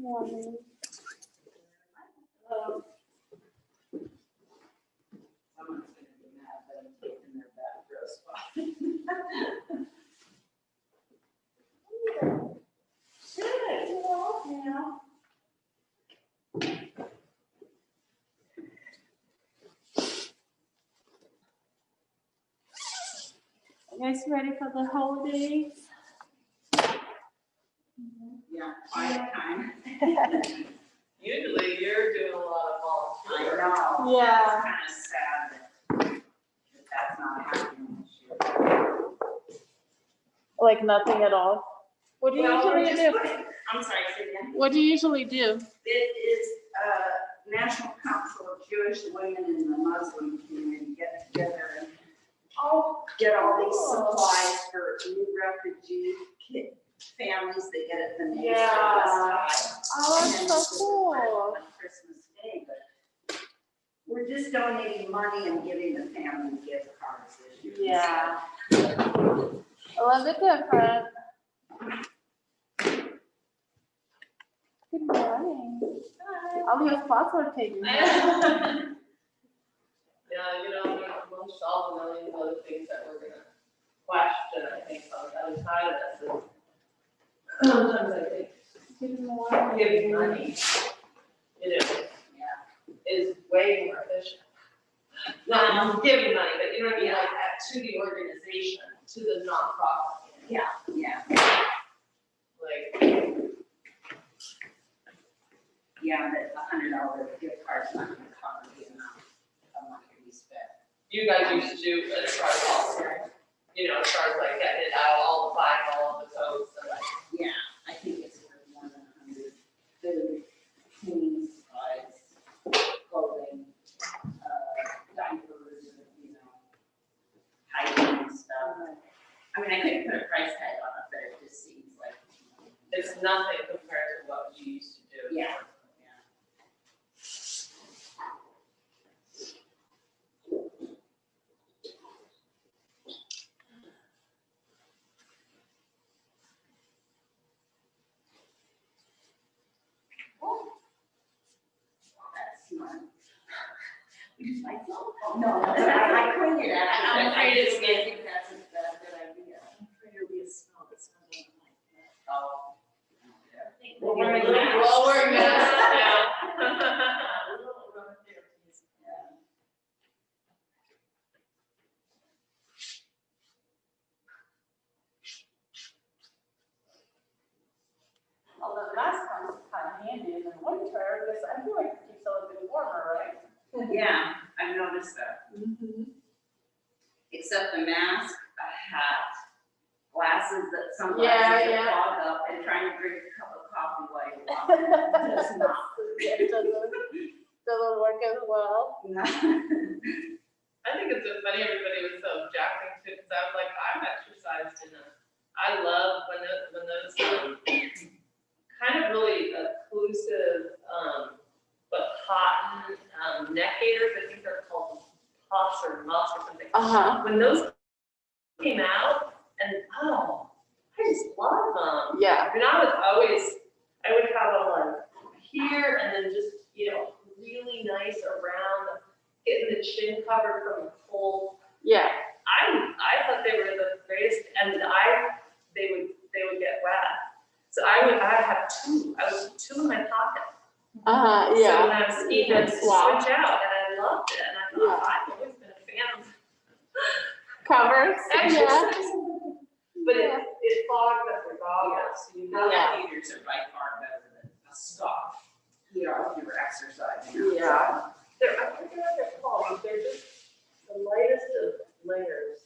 morning. Someone's gonna be mad that I'm taking their back row spot. Good. Yeah. You guys ready for the holidays? Yeah, quiet time. Usually you're doing a lot of I volunteer. know. Yeah. It's kind of sad that that's not happening this year. Like nothing at all? What do you Well, we're usually just do? putting- I'm sorry, say again. What do you usually do? It is National Council of Jewish Women in the Muslim community get together and get all these supplies for new refugee families that get at the nation. Yeah. Oh, And that's then so it's cool. on Christmas Day, but we're just donating money and giving the family gift cards this year. Yeah. A little bit different. Good morning. All your spots are taken. Yeah, amongst all the millions of other things that we're gonna question, I think, on the other side of this is sometimes I think Good morning. giving money, is way more efficient. Not giving money, but you know what I mean, like to the organization, to the nonprofit. Yeah. Like, Yeah, but $100 gift card's not gonna cover the amount of money we spent. you guys used to do as far as volunteering, as far as like getting it out, all the buying, all of the coats and like. Yeah, I think it's worth more than 100. Food, cleaning supplies, clothing, diapers, hygiene stuff. I mean, I couldn't put a price tag on it, but it just seems like. It's nothing compared to what you used to do. Yeah. That's smart. My cell phone. No, but I cleaned it out. I'm afraid it's I think that's a good idea. I'm afraid it'll be a smell that smells like that. Oh. Well, we're wearing masks now. Although the mask comes kind of handy in the winter, because I feel like it keeps a little bit warmer, right? Yeah, I've noticed that. Except the mask, a hat, glasses that some glasses Yeah. clog up, and trying to drink a cup of coffee while you walk. Does not. It doesn't work as well. I think it's so funny everybody was so objecting to, because I was like, I've exercised I love when those kind of really occlusive, but cotton neck gaiters, I think they're called puffs or muffs or something. When those came out, and I just love them. Yeah. I mean, I would have them like here and then just, really nice around, getting the chin covered from the cold. Yeah. I thought they were the greatest, and they would get wet. So I'd have two. I would put two in my pocket. So Yeah. when I was skiing, I'd Swap. switch out, and I loved it. And I thought, I've always been a fan of Covers. exercise. But Yeah. it fogs up your goggles, so you know. That gaiters are by far better than a scarf. If you were exercising. Yeah. I forget what they're called, but they're just the lightest of layers.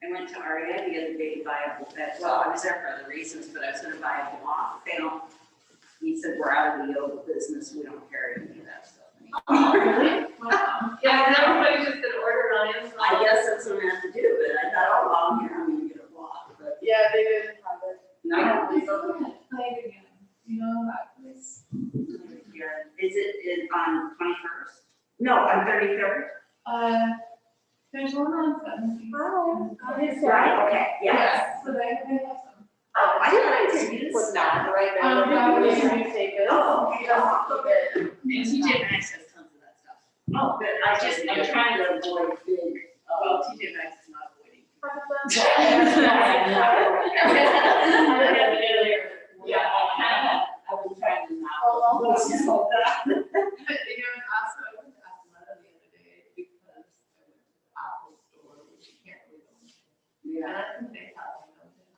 I went to REI the other day to buy a book. Well, I was there for other reasons, but I was gonna buy a block panel. He said, we're out of the yoga business, we don't carry any of that stuff anymore. Oh, really? Wow. Yeah, and everybody just did order it on Amazon. I guess that's what I have to do, but I thought, oh, well, here, I'm gonna get a is it on 21st? No, on 33rd? There's one on 17th. Right, okay, yeah. So they have some. Oh, I didn't know you Put that right there. Um, We're yeah. going to take it. Oh, okay. And TJ Maxx has tons of that stuff. Oh, good, I'm trying to avoid big. Well, TJ Maxx is not avoiding. Yeah, I've been trying to not. Oh, well. This is all that. You know, and also I went to Athleta the other day because I went to the Apple store, which you can't really go into. And Yeah. I think they have one of them.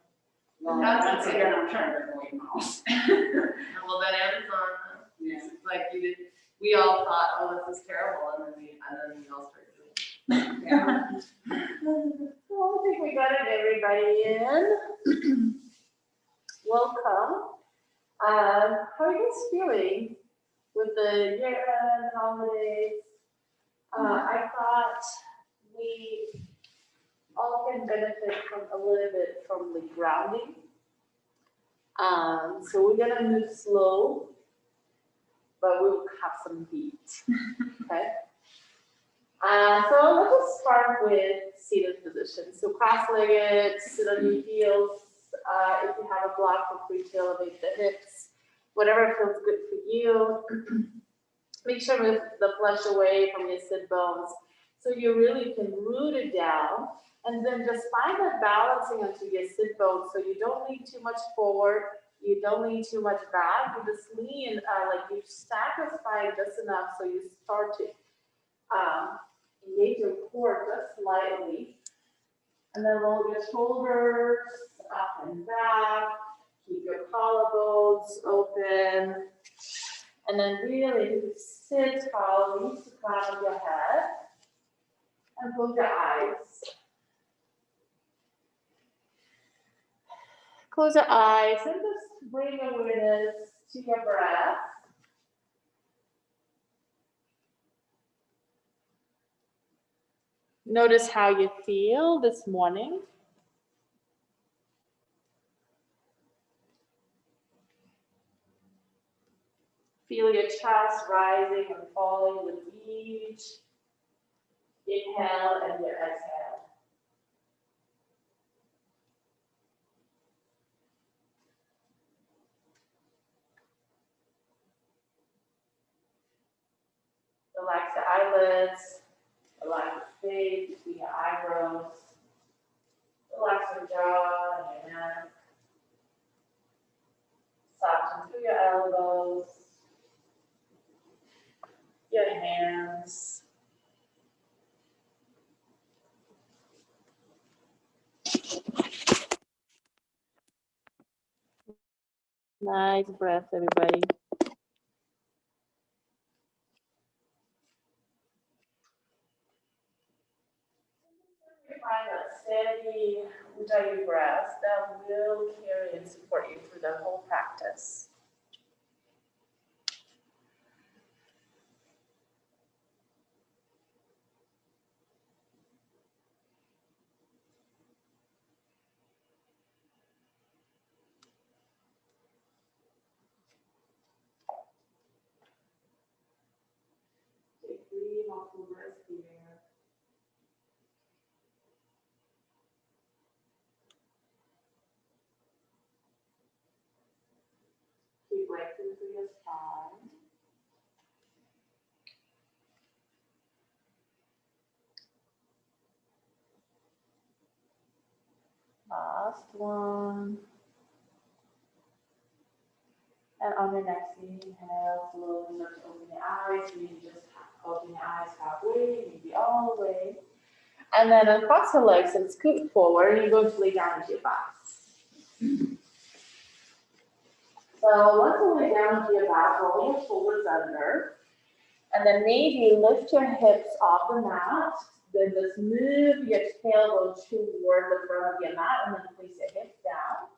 Well, That's once okay. again, I'm trying to avoid mouse. Well, then Amazon, Yeah. it's like you did, we all thought, oh, this is terrible, and then we all started doing it. Well, I think we got it, everybody in. Welcome. How are you guys feeling with the year-end holidays? I thought we all can benefit from a little bit from the grounding. So we're gonna move slow, but we'll have some beat, okay? So let's just start with seated position. So cross-legged, sit on your heels. If you have a block, feel free to elevate the hips, whatever feels good for you. Make sure to move the flesh away from your sit bones so you really can root it down. And then just find that balancing onto your sit bones so you don't lean too much forward, you don't lean too much back. You just lean, like you stack your spine just enough so you start to engage your core just slightly. And then roll your shoulders up and back. Keep your collarbones open. And then really sit tall, reach the crown of your head. And close your eyes. Close your eyes and just bring awareness to your breath. Notice how you feel this morning. Feel your chest rising and falling with each inhale and your exhale. Relax your eyelids, relax your face between your eyebrows, relax your jaw and your neck. Soften through your elbows, your hands. Nice breath, everybody. Find a steady Ujjayi breath that will carry and support you through the whole practice. Take 3 multiple breaths here. Keep lengthening through your spine. Last one. And on your next inhale, slowly start to open your eyes. You just open your eyes halfway, maybe all the way. And then uncross the legs and scoot forward. And you're going to lay down into your back. So once you lay down into your back, roll your shoulders under. And then maybe lift your hips off the mat. Then just move your tailbone toward the front of your mat and then place your hips down.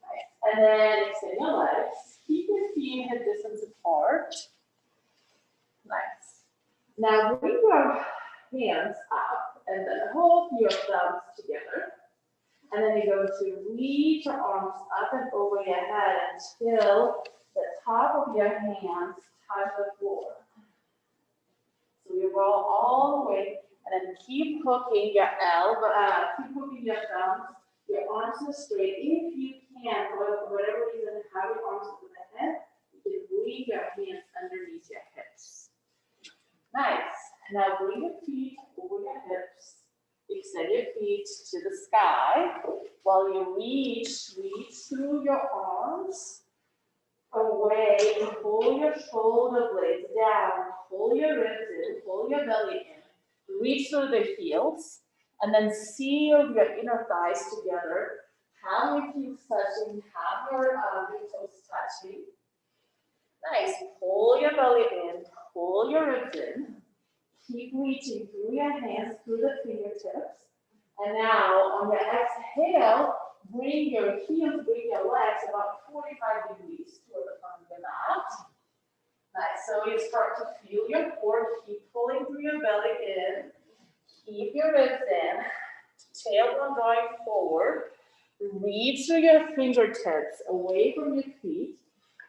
Nice. And then extend your legs. Keep your feet hip distance apart. Nice. Now bring your hands up and then hold your thumbs together. And then you're going to reach your arms up and over your head until the top of your hands touch the floor. So you roll all the way, and then keep hooking your elbow, keep hooking your thumbs, your arms are straight. If you can, for whatever reason, have your arms over the head, you can bring your hands underneath your hips. Nice. Now bring your feet over your hips. Extend your feet to the sky while you reach through your arms away and pull your shoulder blades down, pull your ribs in, pull your belly in, reach through the heels, and then seal your inner thighs together. Have your heels touching, have your toes touching. Nice. Pull your belly in, pull your ribs in. Keep reaching through your hands, through the fingertips. And now on your exhale, bring your heels, bring your legs about 45 degrees toward the front of the mat. Nice. So you start to feel your core. Keep pulling through your belly in. Keep your ribs in. Tailbone drawing forward. Reach through your fingertips away from your feet.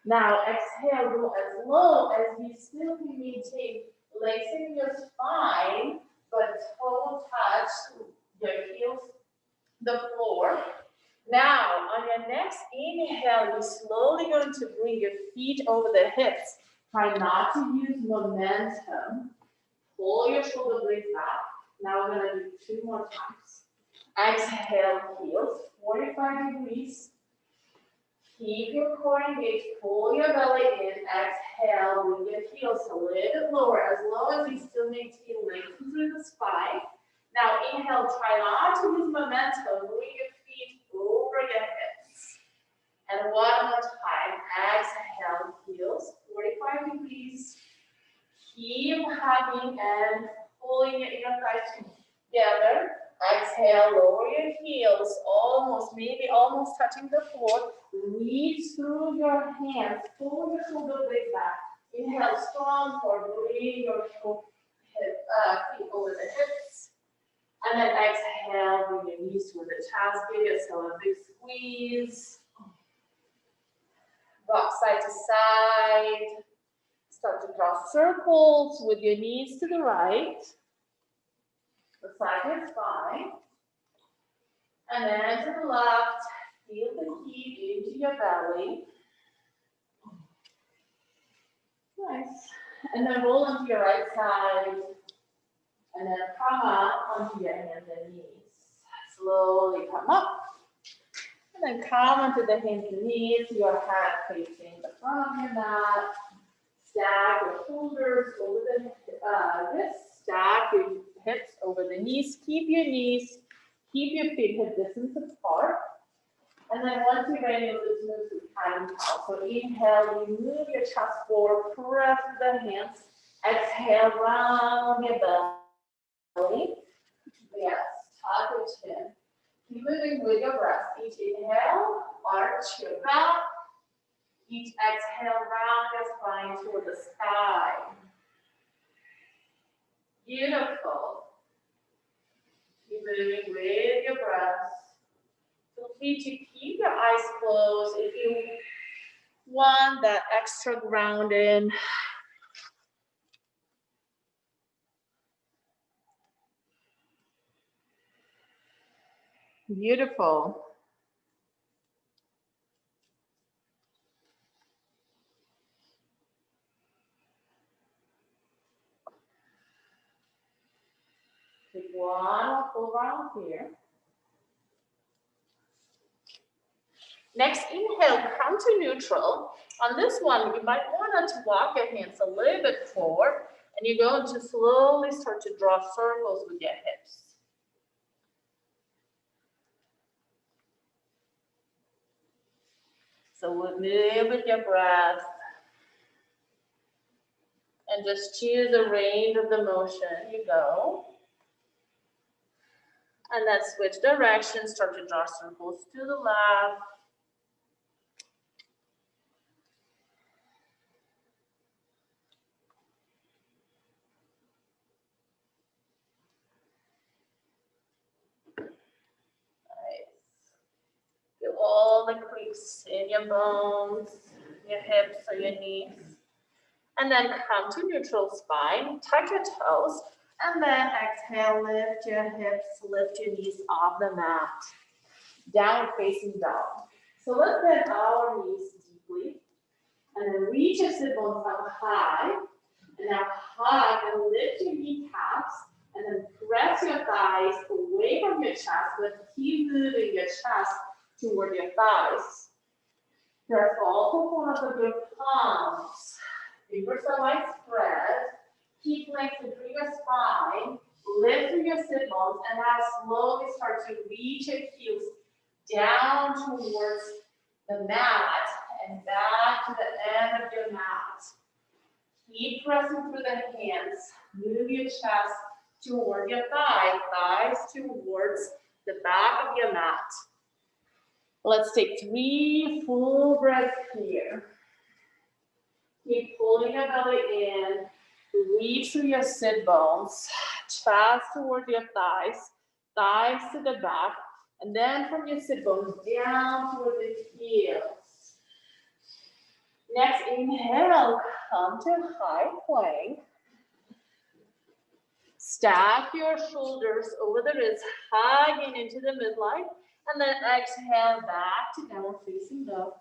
Now exhale, go as low as you still can maintain lengthening your spine, but toe touch your heels, the floor. Now, on your next inhale, you're slowly going to bring your feet over the hips. Try not to use momentum. Pull your shoulder blades back. Now we're going to do 2 more times. Exhale, heels, 45 degrees. Keep your core engaged, pull your belly in, exhale, bring your heels a little bit lower, as low as you still maintain length through the spine. Now inhale, try not to lose momentum, bring your feet over your hips. And one more time, exhale, heels, 45 degrees. Keep hugging and pulling your inner thighs together. Exhale, lower your heels, maybe almost touching the floor. Reach through your hands, pull your shoulder blades back. Inhale, strong core, bring your feet over the hips. And then exhale, bring your knees to the chest, give yourself a big squeeze. Rock side to side. Start to draw circles with your knees to the right. The side is fine. And then to the left, feel the heat into your belly. Nice. And then roll onto your right side. And then come up onto your hands and knees. Slowly come up. And then come onto the hands and knees, your head facing the front of your mat. Stack your shoulders over the wrists. Stack your hips over the knees. Keep your feet hip distance apart. And then once you're ready, let's move to cat and cow. So inhale, you move your chest forward, press the hands. Exhale, round your belly. Yes, tuck your chin. Keep moving with your breath. Each inhale, arch your back. Each exhale, round your spine toward the sky. Beautiful. Keep moving with your breath. Feel free to keep your eyes closed if you want that extra grounding. Beautiful. Take one full round here. Next, inhale, come to neutral. On this one, you might want to walk your hands a little bit forward, and you're going to slowly start to draw circles with your hips. So move with your breath. And just choose the range of the motion you go. And then switch directions, start to draw circles to the left. Nice. Feel all the creaks in your bones. your hips or your knees. And then come to neutral spine, touch your toes, and then exhale, lift your hips, lift your knees off the mat. Downward facing dog. So let's bend our knees deeply, and then reach your sit bones up high, and now hug and lift your kneecaps, and then press your thighs away from your chest, but keep moving your chest toward your thighs. Press all four corners of your palms. Fingers are wide spread. Keep lengthening through your spine. Lift through your sit bones, and now slowly start to reach your heels down towards the mat and back to the end of your mat. Keep pressing through the hands. Move your chest toward your thighs towards the back of your mat. Let's take 3 full breaths here. Keep pulling your belly in. Reach through your sit bones. Chest toward your thighs to the back. And then from your sit bones down toward the heels. Next, inhale, come to high plank. Stack your shoulders over the wrists, hugging into the midline. And then exhale back to downward facing dog.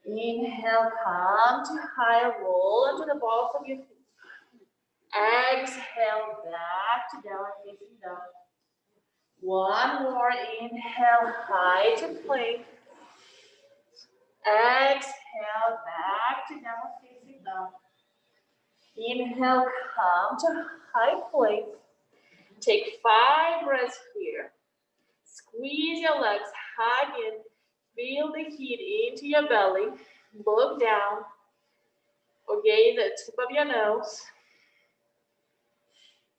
Inhale, come to high, roll into the balls of your feet. Exhale back to downward facing dog. One more, inhale, high to plank. Exhale, back to downward facing dog. Inhale, come to high plank. Take 5 breaths here. Squeeze your legs, hug in. Feel the heat into your belly. Look down. Or gaze the tip of your nose.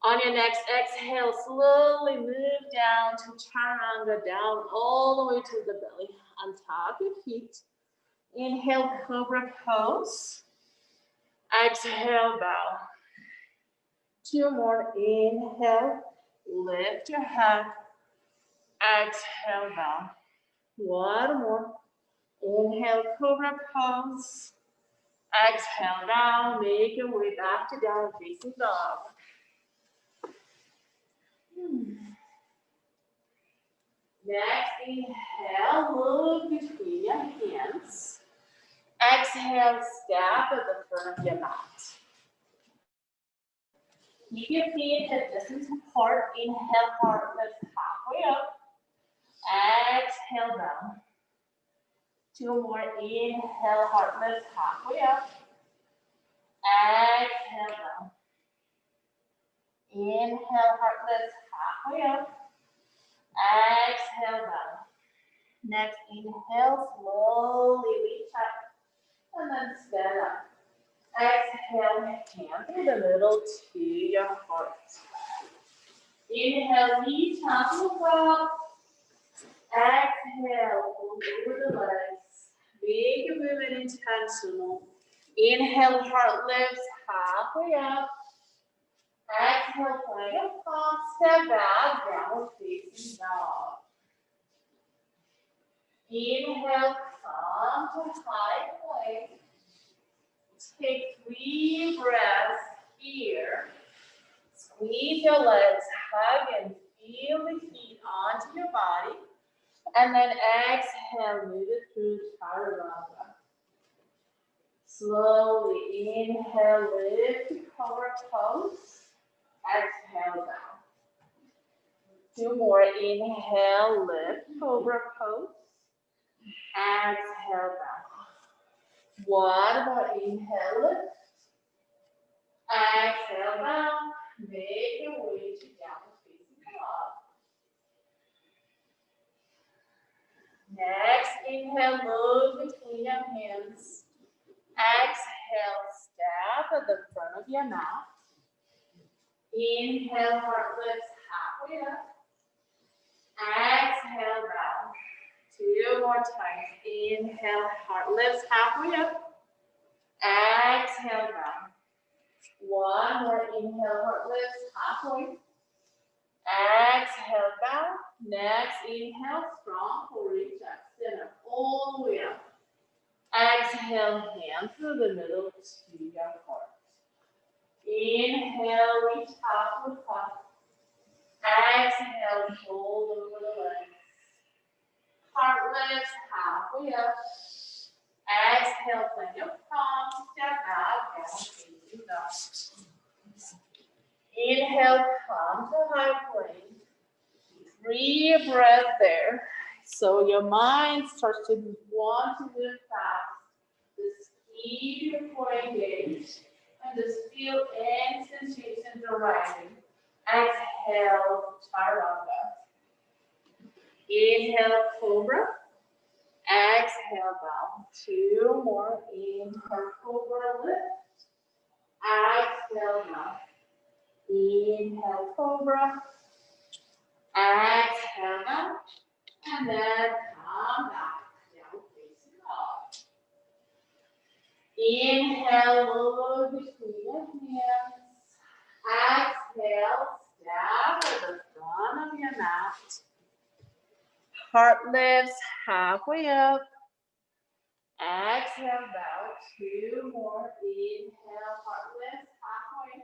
On your next exhale, slowly move down to chaturanga, down all the way to the belly. On top of your feet. Inhale, cobra pose. Exhale, bow. 2 more. Inhale, lift your head. Exhale, bow. 1 more. Inhale, cobra pose. Exhale, down. Make your way back to downward facing dog. Next, inhale, look between your hands. Exhale, step at the front of your mat. Keep your feet hip distance apart. Inhale, heart lift halfway up. Exhale, down. 2 more. Inhale, heart lift halfway up. Exhale, down. Inhale, heart lift halfway up. Exhale, down. Next, inhale, slowly reach up and then stand up. Exhale, hand through the middle to your heart. Inhale, reach up to the top. Exhale, pull over the legs. Make your movement intentional. Inhale, heart lifts halfway up. Exhale, plank of palms, step back, downward facing dog. Inhale, come to high plank. Take 3 breaths here. Squeeze your legs, hug and feel the heat onto your body. And then exhale, move it through chaturanga. Slowly inhale, lift to cobra pose. Exhale down. 2 more. Inhale, lift, cobra pose. Exhale down. 1 more. Inhale, lift. Exhale down. Make your way to downward facing dog. Next, inhale, move between your hands. Exhale, step at the front of your mat. Inhale, heart lifts halfway up. Exhale, down. 2 more times. Inhale, heart lifts halfway up. Exhale, down. 1 more. Inhale, heart lifts halfway. Exhale, down. Next, inhale, strong pull, reach up, center, all the way up. Exhale, hand through the middle to your heart. Inhale, reach out to the top. Exhale, fold over the legs. Heart lifts halfway up. Exhale, plant your palms, step back, down, facing dog. Inhale, come to high plank. 3 breath there. So your mind starts to want to move fast. Just keep your core engaged and just feel any sensations arising. Exhale, chaturanga. Inhale, cobra. Exhale, down. 2 more. Inhale, cobra, lift. Exhale, down. Inhale, cobra. Exhale, down. And then come back. Down facing up. Inhale, lower between your hands. Exhale, step at the front of your mat. Heart lifts halfway up. Exhale, bow. 2 more. Inhale, heart lifts halfway.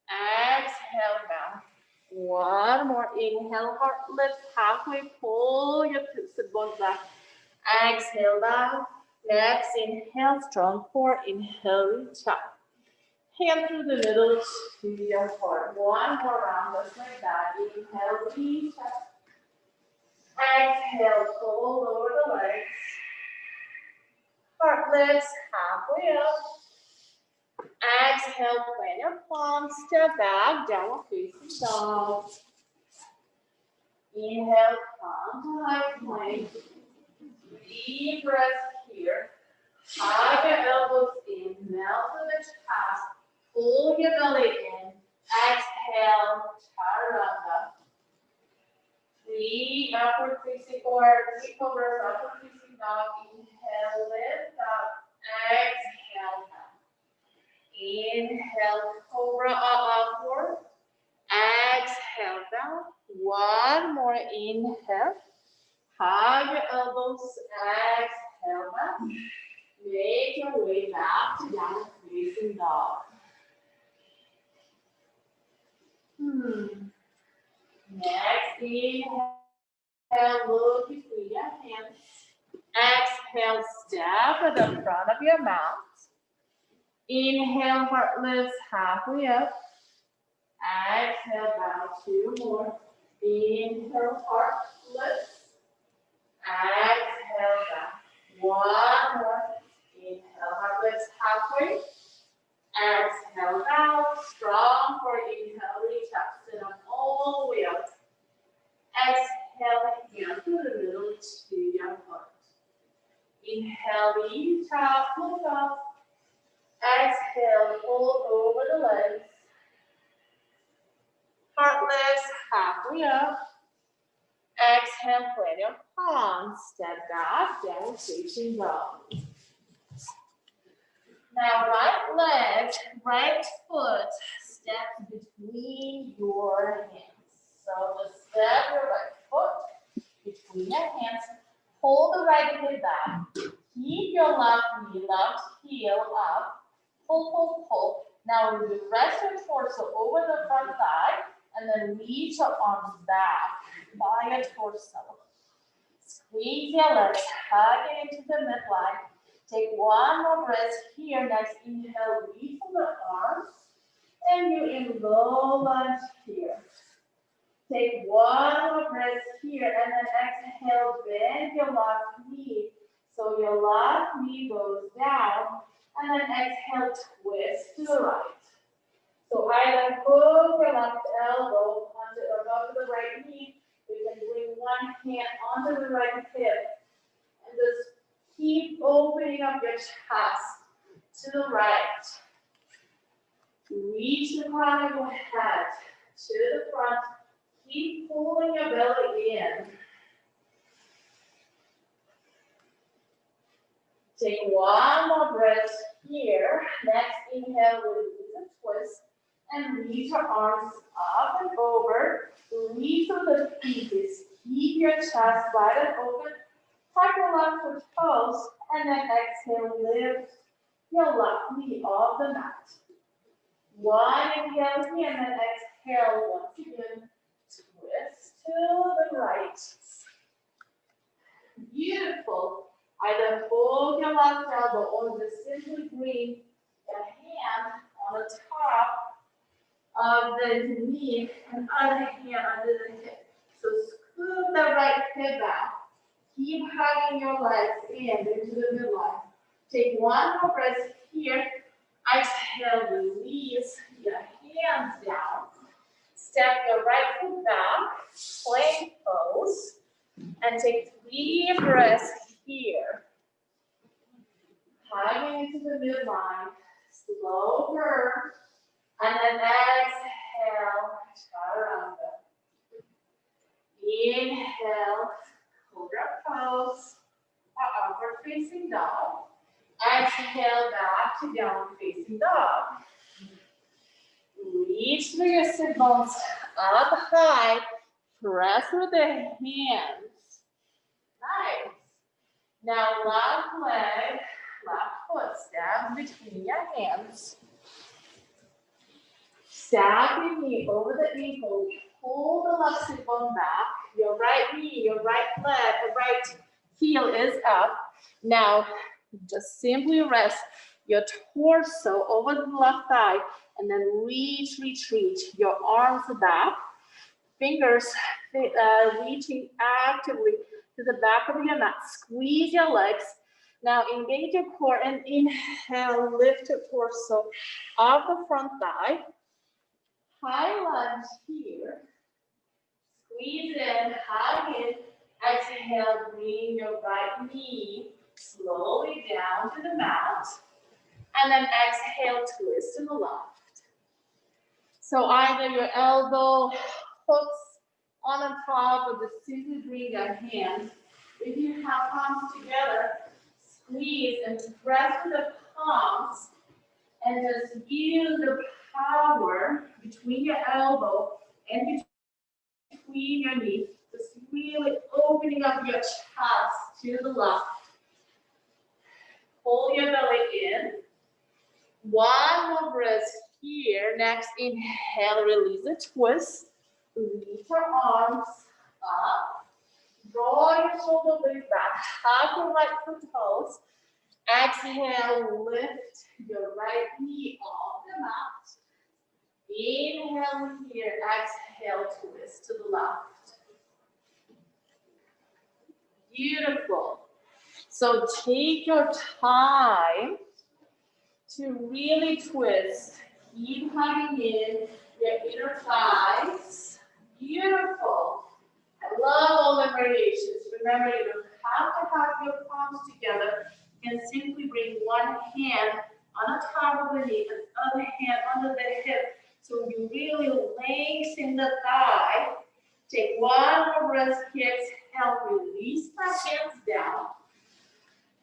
Exhale, bow. 1 more. Inhale, heart lifts halfway. Pull your sit bones back. Exhale, down. Next, inhale, strong core. Inhale, reach up. Hand through the middle to your heart. 1 more round, just like that. Inhale, reach up. Exhale, fold over the legs. Heart lifts halfway up. Exhale, plant your palms, step back, downward facing dog. Inhale, come to high plank. Deep breath here. Hug your elbows in, melt to the chest. Pull your belly in. Exhale, chaturanga. 3 upward facing forward, 3 cobras, upward facing dog. Inhale, lift up. Exhale, down. Inhale, cobra upward. Exhale, down. 1 more inhale. Hug your elbows. Exhale, back. Make your way back to downward facing dog. Next, inhale, look between your hands. Exhale, step at the front of your mat. Inhale, heart lifts halfway up. Exhale, bow. 2 more. Inhale, heart lifts. Exhale, down. 1 more. Inhale, heart lifts halfway. Exhale, down. Strong for inhale, reach up. Sit up all the way up. Exhale, hand through the middle to your heart. Inhale, reach up, look up. Exhale, fold over the legs. Heart lifts halfway up. Exhale, plant your palms. Step back, down facing dog. Now, right leg, right foot steps between your hands. So just step your right foot between your hands. Hold the right hip back. Keep your left knee, left heel up. Pull, pull, pull. Now you rest your torso over the front thigh and then reach your arms back by your torso. Squeeze your legs, hug it into the midline. Take 1 more breath here. Next, inhale, reach for the arms. And you in low lunge here. Take 1 more breath here. And then exhale, bend your left knee. So your left knee goes down. And then exhale, twist to the right. So either hook your left elbow onto above the right knee. You can bring 1 hand onto the right hip. And just keep opening up your chest to the right. Reach the crown of your head to the front. Keep pulling your belly in. Take 1 more breath here. Next, inhale, release a twist. And reach your arms up and over. Reach for the pieces. Keep your chest wide and open. Tuck your left foot toes And then exhale, lift your left knee off the mat. One inhale here, and then exhale once again. Twist to the right. Beautiful. Either hold your left elbow or just simply bring your hand on the top of the knee and other hand under the hip. So scoop the right hip back. Keep hugging your legs in into the midline. Take one more breath here. Exhale, release your hands down. Step your right foot back, plank pose, and take 3 breaths here. Hugging into the midline, slow burn, and then exhale, chaturanga. Inhale, cobra pose, or upward facing dog. Exhale, back to down facing dog. Reach through your sit bones up high. Press with the hands. Nice. Now left leg, left foot, step between your hands. Step your knee over the ankle. Pull the left sit bone back. Your right knee, your right leg, the right heel is up. Now just simply rest your torso over the left thigh and then reach your arms back. Fingers reaching actively to the back of your mat. Squeeze your legs. Now engage your core and inhale, lift your torso off the front thigh. High lunge here. Squeeze in, hug in. Exhale, bring your right knee slowly down to the mat. And then exhale, twist to the left. So either your elbow hooks on the top or just simply bring your hands. If you have palms together, squeeze and press with the palms and just use the power between your elbow and between your knees. Just really opening up your chest to the left. Pull your belly in. One more breath here. Next, inhale, release the twist. Reach your arms up. Draw your shoulder blades back. Hug your right foot toes. Exhale, lift your right knee off the mat. Inhale here. Exhale, twist to the left. Beautiful. So take your time to really twist. Keep hugging in your inner thighs. Beautiful. I love all the variations. Remember, you don't have to have your palms together. You can simply bring one hand on the top of the knee and the other hand under the hip. So you really lengthen the thigh. Take one more breath here. Exhale, release the hands down.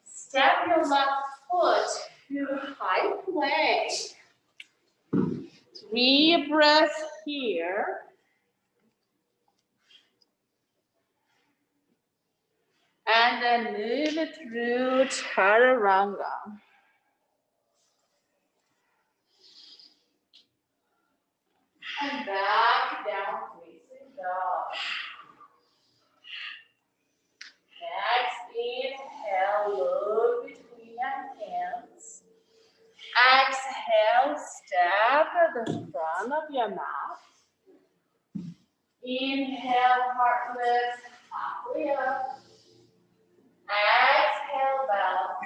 Step your left foot to high plank. 3 breaths here. And then move it through chaturanga. And back down facing dog. Next, inhale, look between your hands. Exhale, step at the front of your mat. Inhale, heart lifts halfway up. Exhale, bow.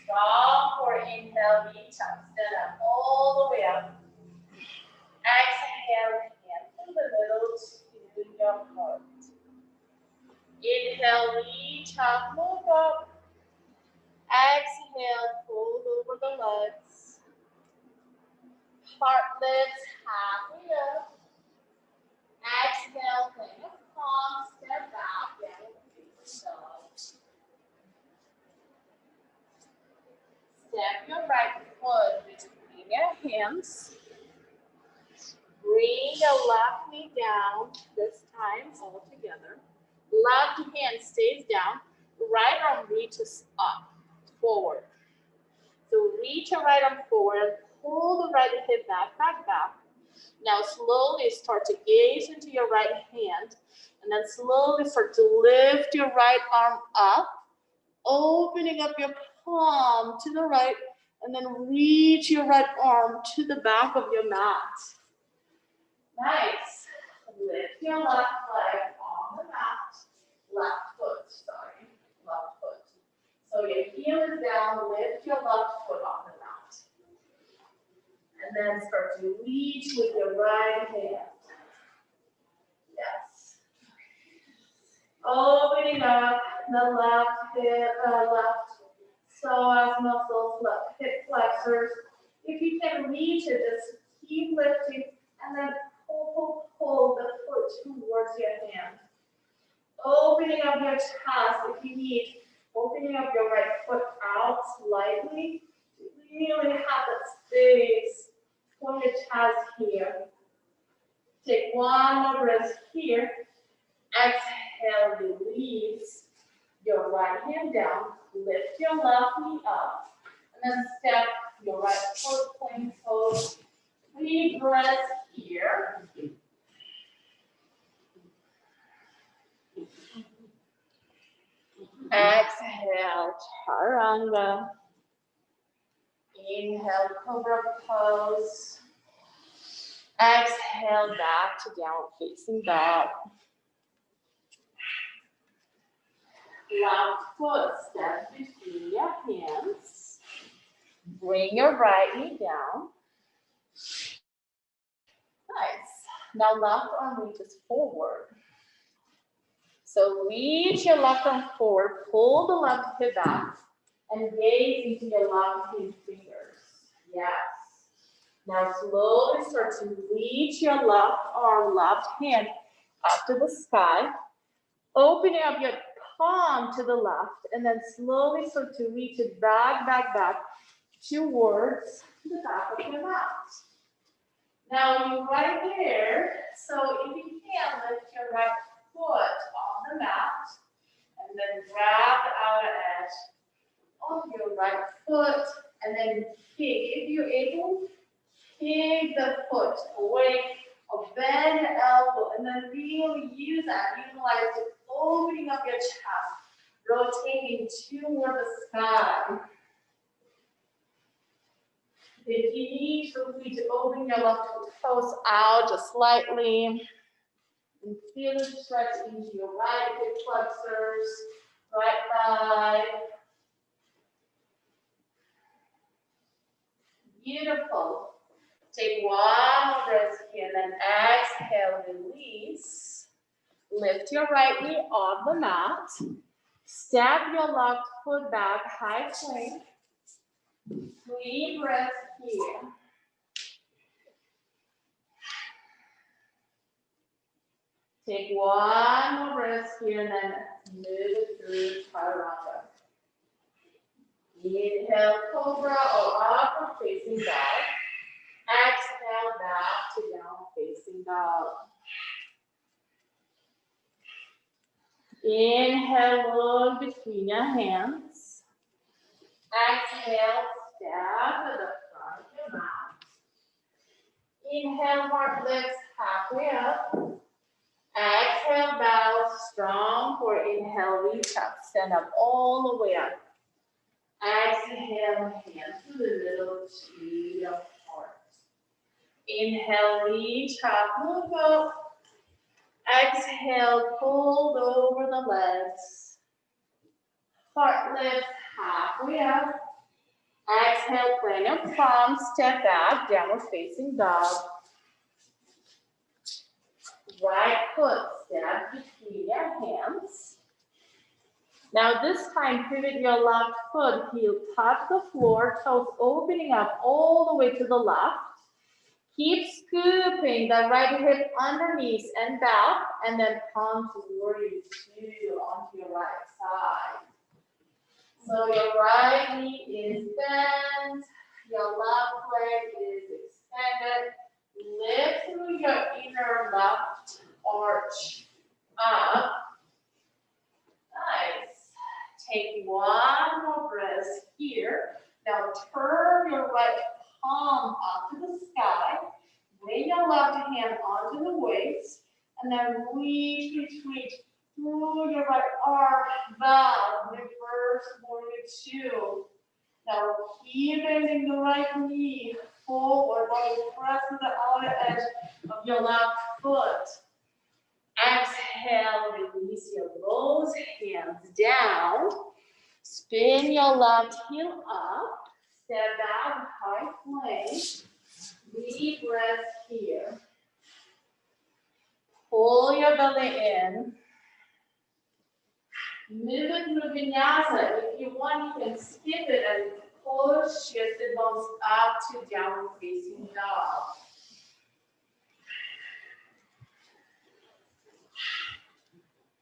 Stop or inhale, reach up, stand up all the way up. Exhale, hand from the middle to your heart. Inhale, reach up, move up. Exhale, fold over the legs. Heart lifts halfway up. Exhale, plant your palms, step back, down facing dog. Step your right foot between your hands. Bring your left knee down, this time all together. Left hand stays down, right arm reaches up. forward. So reach your right arm forward, pull the right hip back, back, back. Now slowly start to gaze into your right hand, and then slowly start to lift your right arm up, opening up your palm to the right, and then reach your right arm to the back of your mat. Nice. Lift your left leg on the mat. Left foot. So your heel is down, lift your left foot off the mat. And then start to reach with your right hand. Yes. Opening up the left hip, left psoas muscles, left hip flexors. If you can reach it, just keep lifting and then pull the foot towards your hand. Opening up your chest if you need. Opening up your right foot out slightly. Really have that space for your chest here. Take one more breath here. Exhale, release your right hand down. Lift your left knee up. And then step your right foot, plank pose. 3 breaths here. Exhale, Chaturanga. Inhale, Cobra pose. Exhale, back to downward facing dog. Left foot step between your hands. Bring your right knee down. Nice. Now left arm reaches forward. So reach your left arm forward, pull the left hip back, and gaze into your left hand fingers. Yes. Now slowly start to reach your left arm, left hand up to the sky. Opening up your palm to the left, and then slowly start to reach it back, back, back towards the back of your mat. Now you're right there, so if you can, lift your right foot on the mat, and then grab the outer edge of your right foot, and then kick. If you're able, kick the foot away, or bend the elbow, and then really utilize it, opening up your chest, rotating toward the sky. If you need to open your left toes out just slightly, and feel the stretch into your right hip flexors, right thigh. Beautiful. Take one more breath here, and then exhale, release. Lift your right knee off the mat. Step your left foot back, high plank. 3 breaths here. Take one more breath here, and then move it through Chaturanga. Inhale, Cobra or upward facing dog. Exhale, back to down facing dog. Inhale, look between your hands. Exhale, step to the front of your mat. Inhale, heart lifts halfway up. Exhale, bow strong for inhale, reach up, stand up all the way up. Exhale, hands to the middle, to your heart. Inhale, reach up, look up. Exhale, fold over the legs. Heart lifts halfway up. Exhale, plant your palms, step back, downward facing dog. Right foot step between your hands. Now this time, pivot your left foot, heel touch the floor, toes opening up all the way to the left. Keep scooping the right hip underneath and back, and then palm toward you onto your right side. So your right knee is bent, your left leg is extended. Lift through your inner left arch up. Nice. Take one more breath here. Now turn your right palm up to the sky. Bring your left hand onto the waist. And then reach through your right arm, down, reverse warrior 2. Now keep bending the right knee forward while you press to the outer edge of your left foot. Exhale, release your both hands down. Spin your left heel up. Step back, high plank. Deep breath here. Pull your belly in. Move it through vinyasa. If you want, you can skip it and push your sit bones up to downward facing dog.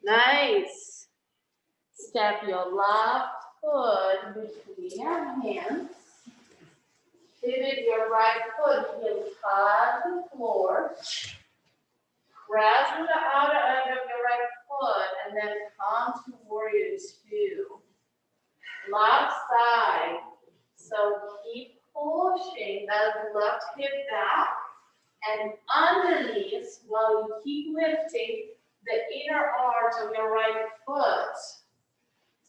Nice. Step your left foot between your hands. Pivot your right foot, heel touch the floor. Press through the outer edge of your right foot and then come to warrior 2. Left side. So keep pushing that left hip back and underneath while you keep lifting the inner arch of your right foot.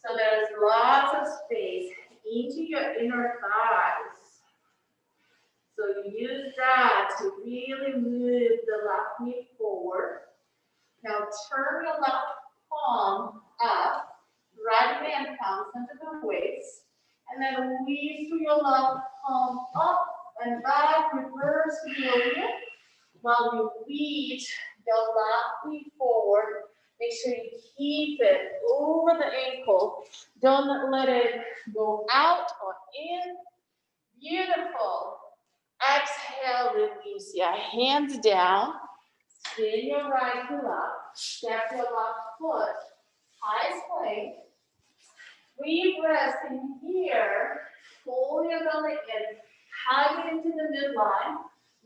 So there's lots of space into your inner thighs. So you use that to really move the left knee forward. Now turn your left palm up, right hand comes into the waist, and then reach through your left palm up and back, reverse warrior. While you reach your left knee forward, make sure you keep it over the ankle. Don't let it go out or in. Beautiful. Exhale, release your hands down. Spin your right heel up. Step your left foot. High plank. Deep breath in here. Pull your belly in. Hug it into the midline.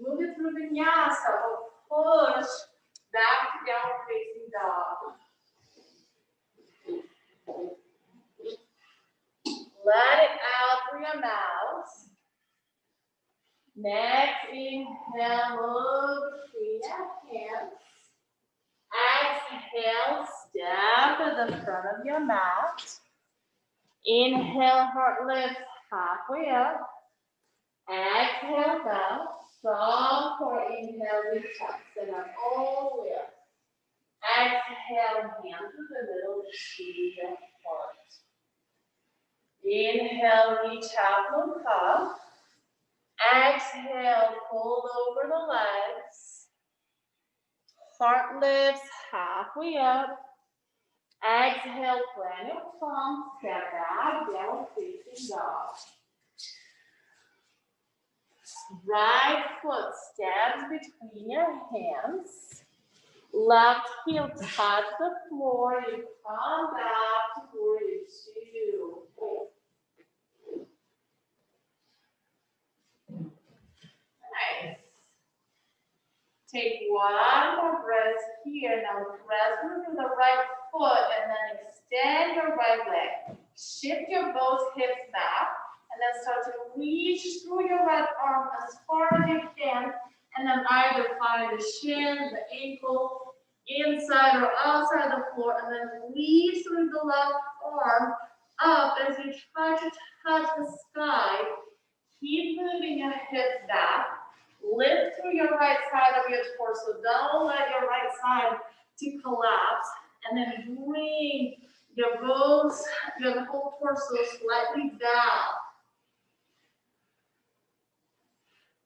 Move it through vinyasa or push back to downward facing dog. Let it out through your mouth. Next, inhale, look between your hands. Exhale, step to the front of your mat. Inhale, heart lifts halfway up. Exhale, down. Strong core, inhale, reach up, send up all the way up. Exhale, hands to the middle, squeeze your heart. Inhale, reach out, look up. Exhale, fold over the legs. Heart lifts halfway up. Exhale, plant your palms, step back, down facing dog. Right foot steps between your hands. Left heel touch the floor. You come back to warrior 2. Nice. Take one more breath here. Now press through the right foot and then extend your right leg. Shift your both hips back and then start to reach through your right arm as far as you can. And then either find the shin, the ankle, inside or outside the floor, and then reach through the left arm up as you try to touch the sky. Keep moving your hips back. Lift through your right side of your torso. Don't let your right side to collapse. And then bring your whole torso slightly down.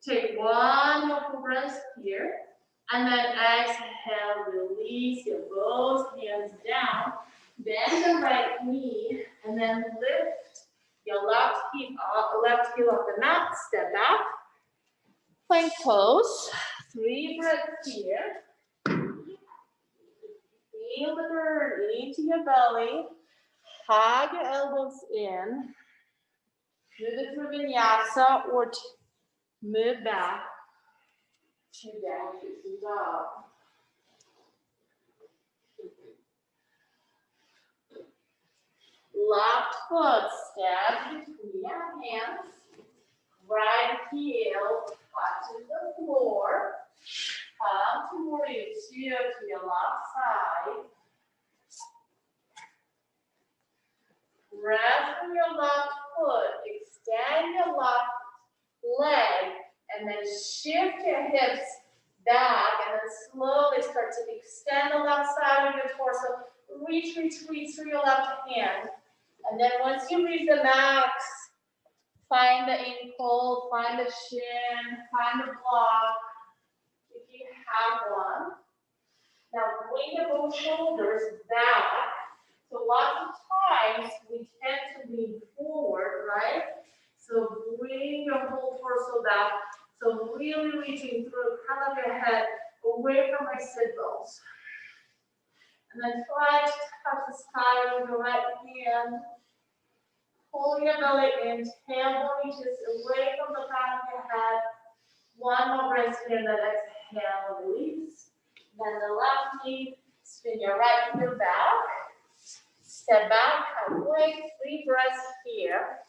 Take one more breath here. And then exhale, release your both hands down. Bend the right knee. And then lift your left heel off the mat. Step back. Plank pose. 3 breaths here. Feel the burn into your belly. Hug your elbows in. Move it through vinyasa or move back to down facing dog. Left foot steps between your hands. Right heel touches the floor. Come toward you to your left side. Rest on your left foot. Extend your left leg and then shift your hips back and then slowly start to extend the left side of your torso. Reach through your left hand. And then once you reach the max, find the ankle, find the shin, find the block, if you have one. Now bring the both shoulders back. So lots of times we tend to lean forward, right? So bring your whole torso back. So really reaching through the crown of your head, away from my sit bones. And then try to touch the sky with your right hand. Pull your belly in, tailbone reaches away from the crown of your head. One more breath here, and then exhale, release. Then the left knee, spin your right heel back. Step back, halfway, 3 breaths here.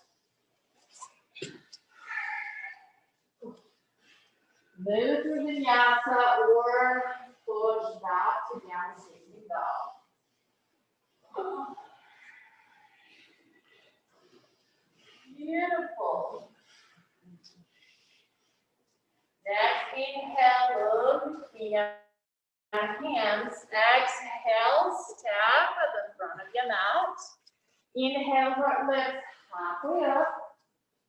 Move through vinyasa or push back to down facing dog. Beautiful. Next, inhale, look between your hands. Exhale, step at the front of your mat. Inhale, heart lifts halfway up.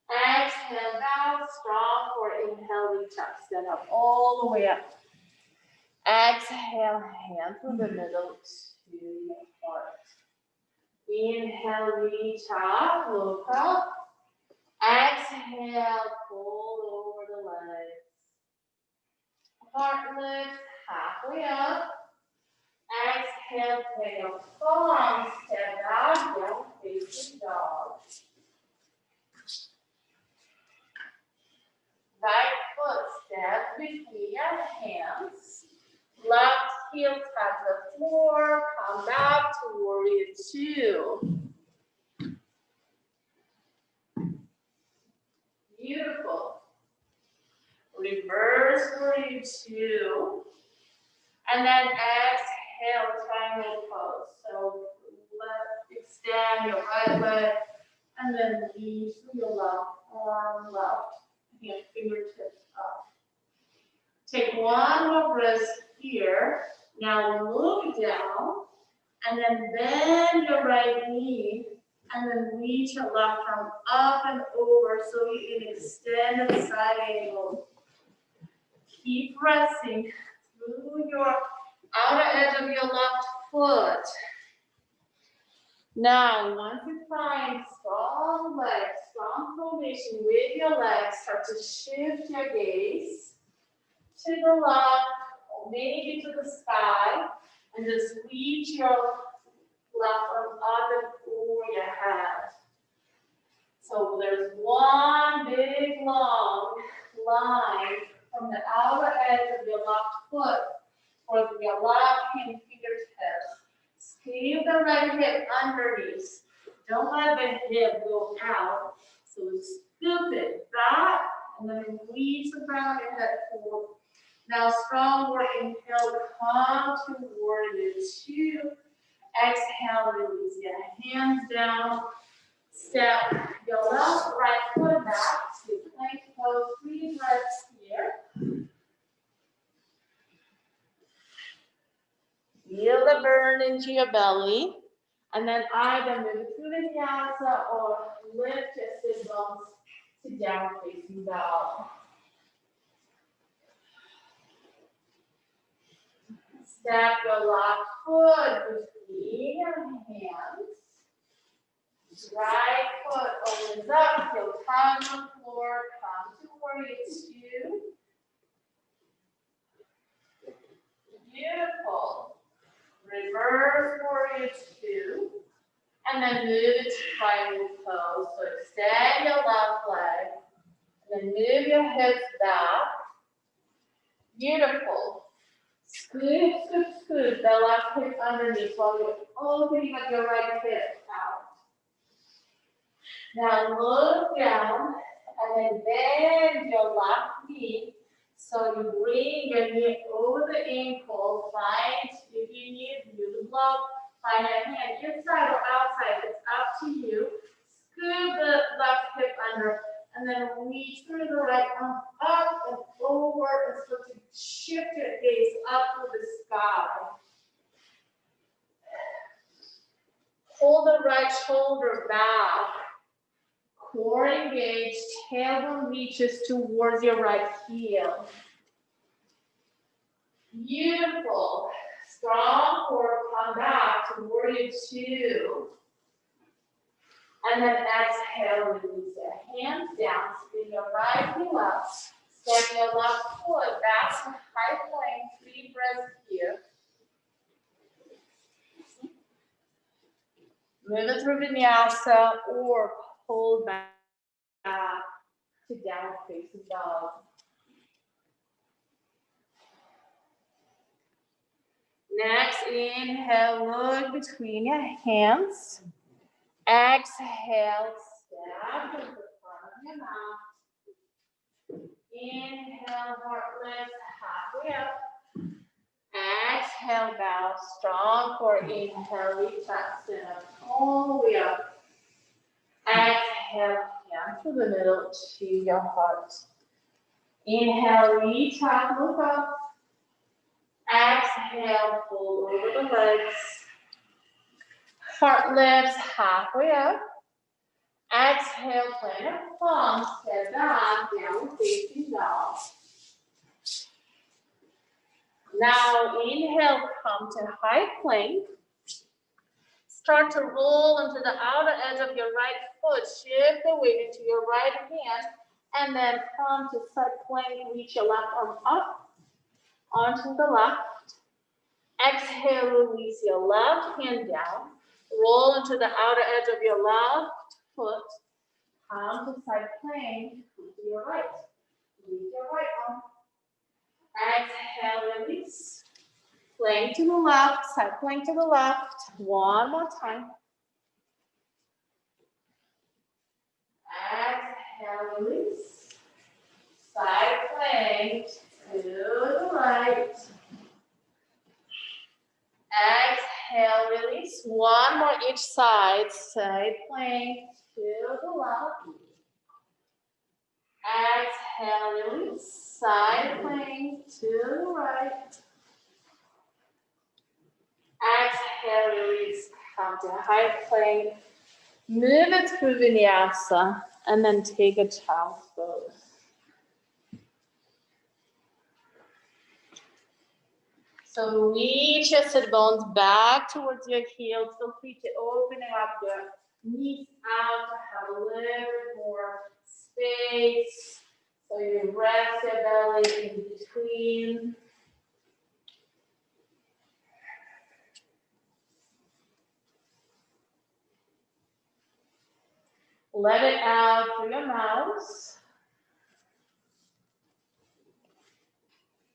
Exhale, bow, strong for inhale, reach up, stand up all the way up. Exhale, hand through the middle to your heart. Inhale, reach up, look up. Exhale, pull over the legs. Heart lifts halfway up. Exhale, take a long step back, down facing dog. Right foot step between your hands. Left heel touch the floor. Come back to warrior 2. Beautiful. Reverse warrior 2. And then exhale, triangle pose. So extend your right leg and then reach through your left arm, left hand, fingertips up. Take one more breath here. Now look down and then bend your right knee and then reach your left arm up and over so you can extend the side angle. Keep pressing through your outer edge of your left foot. Now, once you find strong legs, strong foundation with your legs, start to shift your gaze to the left, or maybe to the sky, and just reach your left arm up and over your head. So there's one big long line from the outer edge of your left foot towards your left hand fingertips. Squeeze the right hip underneath. Don't let the hip go out. So scoop it back and then reach the crown of your head forward. Now strong work. Inhale, come to warrior 2. Exhale, release your hands down. Step your left right foot back to plank pose. 3 breaths here. Feel the burn into your belly. And then either move through vinyasa or lift your sit bones to down facing dog. Step your left foot between your hands. Right foot opens up, heel touch on the floor, come to warrior 2. Beautiful. Reverse warrior 2. And then move it to triangle pose. So extend your left leg. And then move your hips back. Beautiful. Scoop, scoop, scoop the left hip underneath while you're opening up your right hip out. Now look down and then bend your left knee. So you bring your knee over the ankle, find if you need the block, find your hand inside or outside, it's up to you. Scoop the left hip under and then reach through the right arm up and over and start to shift your gaze up to the sky. Hold the right shoulder back. Core engaged, tailbone reaches towards your right heel. Beautiful. Strong core, come back to warrior two. And then exhale, release your hands down, spin your right heel up. Step your left foot back to high plank, 3 breaths here. Move it through vinyasa or pull back to down facing dog. Next, inhale, look between your hands. Exhale, step to the front of your mouth. Inhale, heart lifts halfway up. Exhale, bow, strong core. Inhale, reach up, stand up, all the way up. Exhale, hand to the middle to your heart. Inhale, reach up, look up. Exhale, pull over the legs. Heart lifts halfway up. Exhale, plant your palms, step back, down facing dog. Now inhale, come to high plank. Start to roll into the outer edge of your right foot. Shift the weight into your right hand. And then come to side plank. Reach your left arm up onto the left. Exhale, release your left hand down. Roll into the outer edge of your left foot. Come to side plank. To your right. Leave your right arm. Exhale, release. Plank to the left, side plank to the left. One more time. Exhale, release. Side plank to the right. Exhale, release. One more each side. Side plank to the left. Exhale, release. Side plank to the right. Exhale, release. Come to high plank. Move it through vinyasa and then take a child's pose. So reach your sit bones back towards your heels. Feel free to open up your knees out to have a little bit more space. So you rest your belly in between. Let it out through your mouth.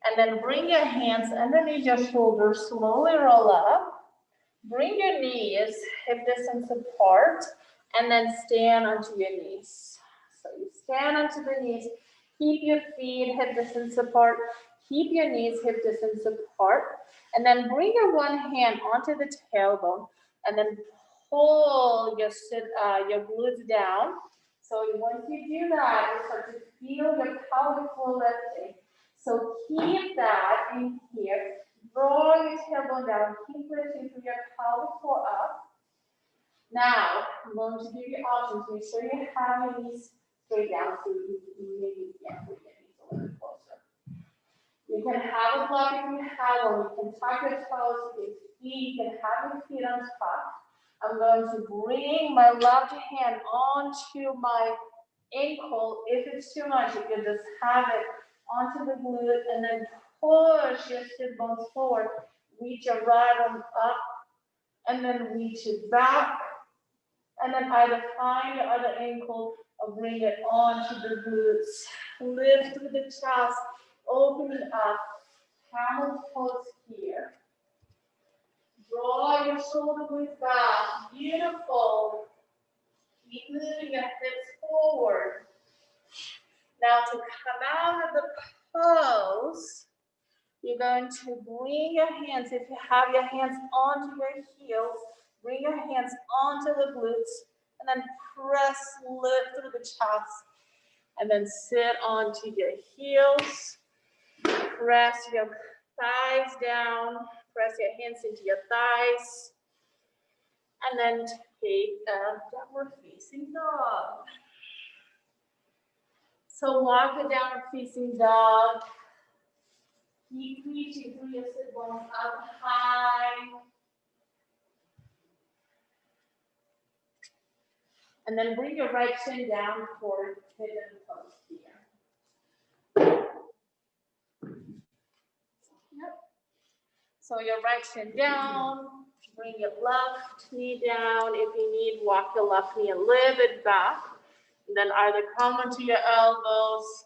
And then bring your hands underneath your shoulders, slowly roll up. Bring your knees hip distance apart, and then stand onto your knees. So you stand onto the knees, keep your feet hip distance apart, keep your knees hip distance apart, and then bring your one hand onto the tailbone, and then pull your glutes down. So once you do that, you start to feel your pelvic floor lifting. So keep that in here. Draw your tailbone down. Keep lifting through your pelvic floor up. Now, I'm going to give you options. Make sure you have your knees straight down so you maybe can't put your knees a little closer. You can have a block if you have one. You can tuck your toes, your feet. You can have your feet on top. I'm going to bring my left hand onto my ankle. If it's too much, you can just have it onto the glute and then push your sit bones forward. Reach your right arm up and then reach it back. And then either find your other ankle or bring it onto the glutes. Lift through the chest, open it up. Camel pose here. Draw your shoulder blades back. Beautiful. Keep moving your hips forward. Now to come out of the pose, you're going to bring your hands, if you have your hands onto your heels, bring your hands onto the glutes, and then press, lift through the chest, and then sit onto your heels. Press your thighs down, press your hands into your thighs, and then take a downward facing dog. So walk the downward facing dog. Keep reaching through your sit bones up high. And then bring your right shin down toward hidden pose here. Yep. So your right shin down, bring your left knee down. If you need, walk your left knee a little bit back. And then either come onto your elbows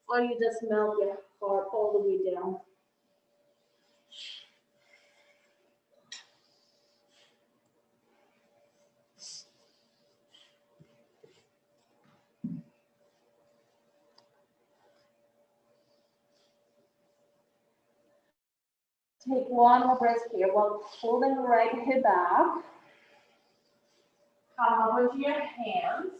or you just melt your heart all the way down. Take one more breath here while holding the right hip back. Come up with your hands.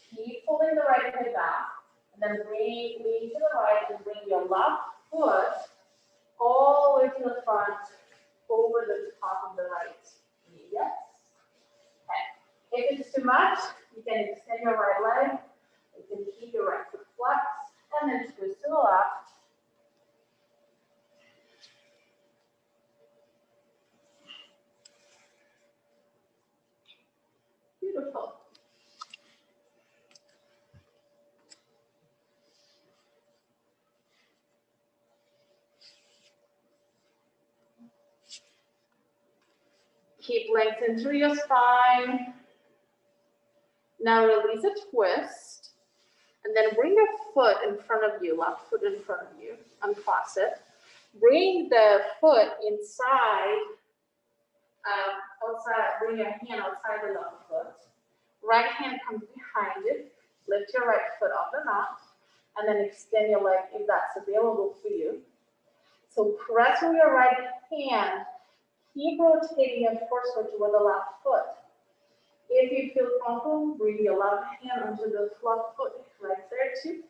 Keep pulling the right hip back. And then lean to the right and bring your left foot all the way to the front over the top of the right knee. Yes? Okay. If it's too much, you can extend your right leg. You can keep your right foot flexed and then twist to the left. Beautiful. Keep lengthening through your spine. Now release a twist. And then bring your foot in front of you, left foot in front of you. Uncross it. Bring the foot inside, outside, bring your hand outside the left foot. Right hand comes behind it. Lift your right foot off the mat. And then extend your leg if that's available for you. So press with your right hand. Keep rotating your torso toward the left foot. If you feel comfortable, bring your left hand onto the left foot right there too.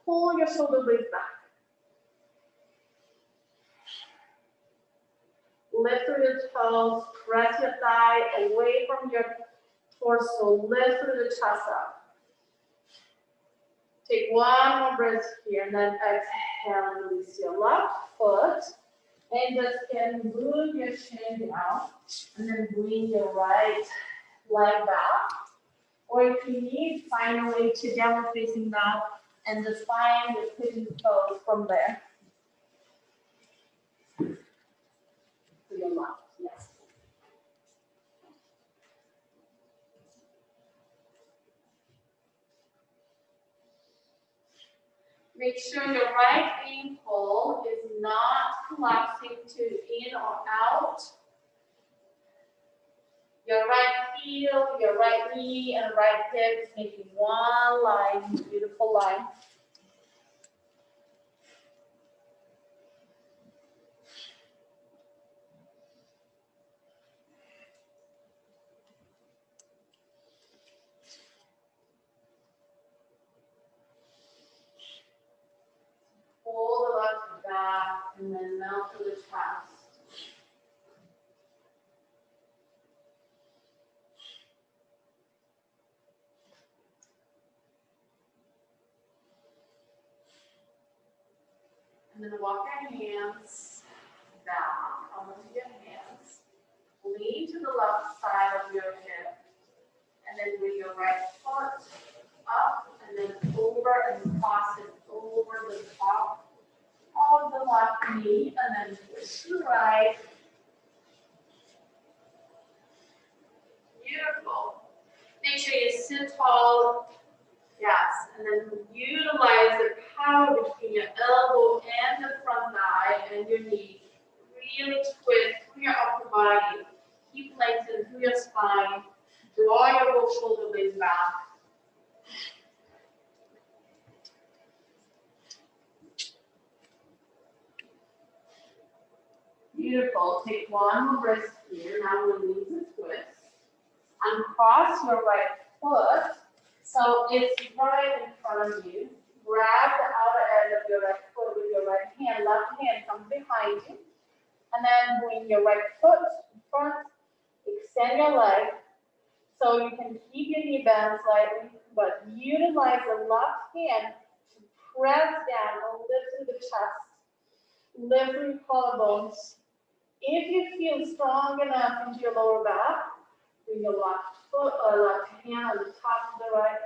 Pull your shoulder blades back. Lift through the toes, press your thigh away from your torso, lift through the chest up. Take one more breath here and then exhale and release your left foot. And just can move your shin down and then bring your right leg back. Or if you need, find a way to downward facing dog and just find your hidden toes from there. To your left, yes. Make sure your right ankle is not collapsing to in or out. Your right heel, your right knee, and right hip is making one line, beautiful line. Pull the left back and then melt to the chest. And then walk your hands back onto your hands. Lean to the left side of your hip. And then bring your right foot up and then over and cross it over the top of the left knee. And then twist to the right. Beautiful. Make sure you sit tall. Yes, and then utilize the power between your elbow and the front thigh and your knee. Really twist through your upper body. Keep lengthening through your spine. Draw your both shoulder blades back. Beautiful. Take one more breath here. Now release the twist. Uncross your right foot. So it's right in front of you. Grab the outer edge of your right foot with your right hand. Left hand comes behind you. And then bring your right foot in front. Extend your leg. So you can keep your knee bent slightly, but utilize the left hand to press down and lift through the chest. Lift through your collarbones. If you feel strong enough into your lower back, bring your left foot or left hand on the top of the right.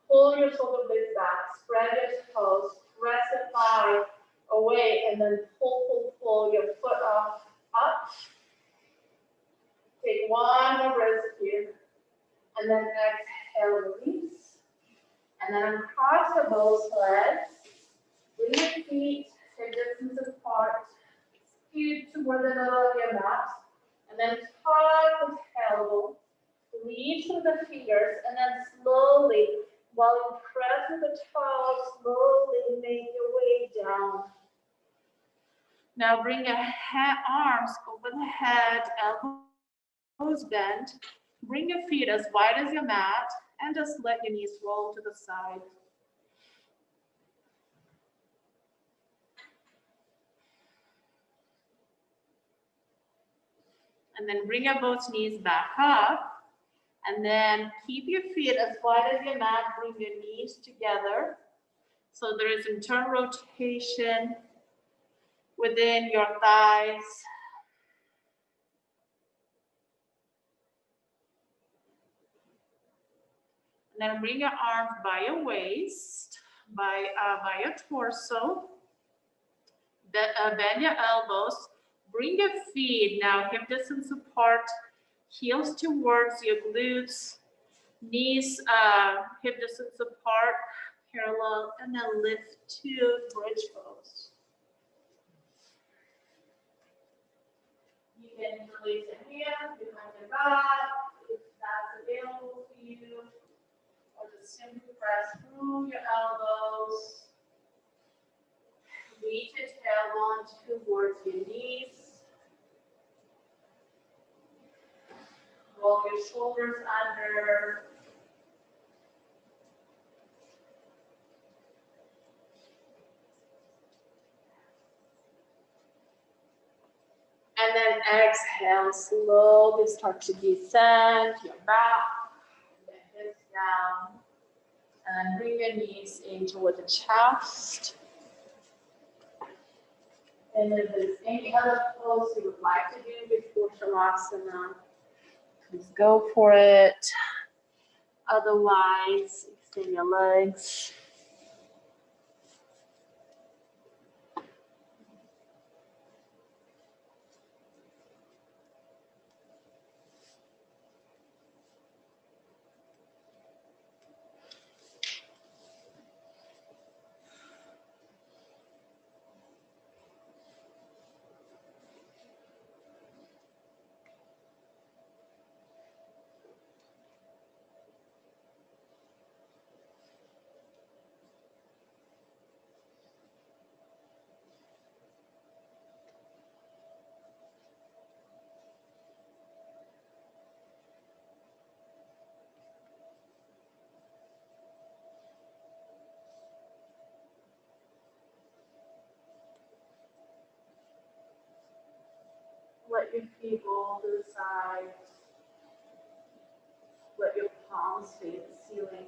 Pull your shoulder blades back, spread your toes, press the thigh away, and then pull your foot up. Take one more breath here, and then exhale, release. And then uncross your both legs. Bring your feet hip distance apart. Scoot toward the middle of your mat, and then tuck the tailbone. Reach through the fingers, and then slowly, while you press with the toes, slowly make your way down. Now bring your arms over the head, elbows bent. Bring your feet as wide as your mat, and just let your knees roll to the side. And then bring your both knees back up. And then keep your feet as wide as your mat. Bring your knees together. So there is internal rotation within your thighs. And then bring your arms by your waist, by your torso. Bend your elbows. Bring your feet now hip distance apart, heels towards your glutes, knees hip distance apart, parallel, and then lift to bridge pose. You can release your hands behind your back if that's available for you, or just simply press through your elbows. Reach your tailbone towards your knees. Roll your shoulders under. And then exhale, slowly start to descend your back, the hips down. And bring your knees in toward the chest. And if there's any other pose you would like to do before Shavasana, please go for it. Otherwise, extend your legs. Let your feet roll to the side. Let your palms face the ceiling.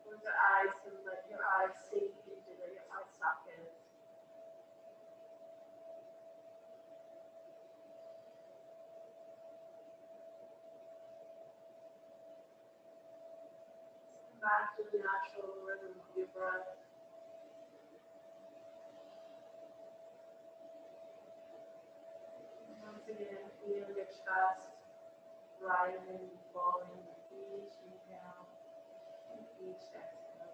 Close your eyes and let your eyes sink into your eye socket. Back to the natural rhythm of your breath. Once again, feel your chest rising and falling with each inhale and each exhale.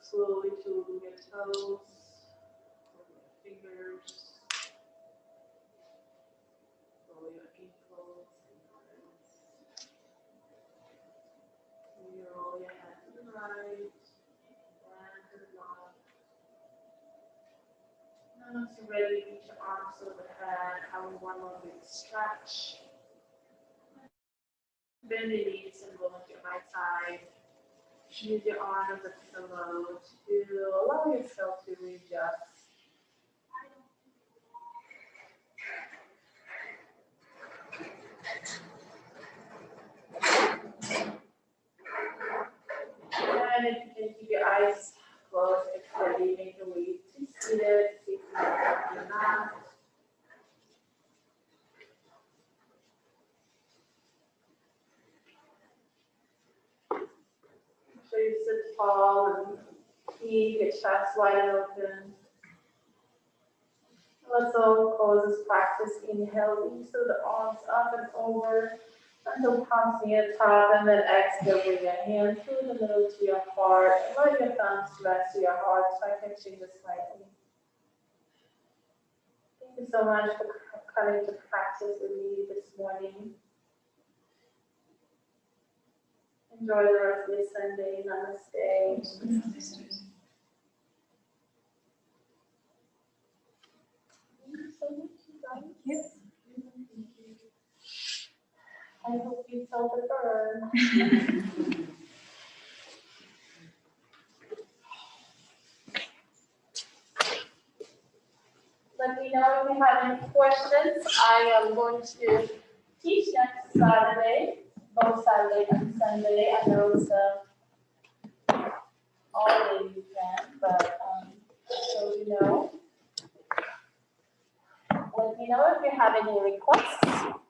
slowly to your toes, your fingers, roll your ankles and your wrists. You roll your hand to the right and to the left. Now once you're ready, reach your arms overhead, having one more big stretch. Bend the knees and go to your right side. Use your arms as a pillow to allow yourself to readjust. And if you can keep your eyes closed, it's steady, make your way to seated, see if you can not. Make sure you sit tall and keep your chest wide open. Let's all close this practice. Inhale, reach the arms up and over until palms near the top, and then exhale, bring your hand through the middle to your heart, and let your thumbs rest to your heart. Try catching this slightly. Thank you so much for coming to practice with me this morning. Enjoy the rest of your Sunday. Namaste. Thank you so much, you guys. Yes. I hope you felt the burn. Let me know if you have any questions. I am going to teach next Saturday, both Saturday and Sunday. I know it's all day you can, but so you know. Let me know if you have any requests.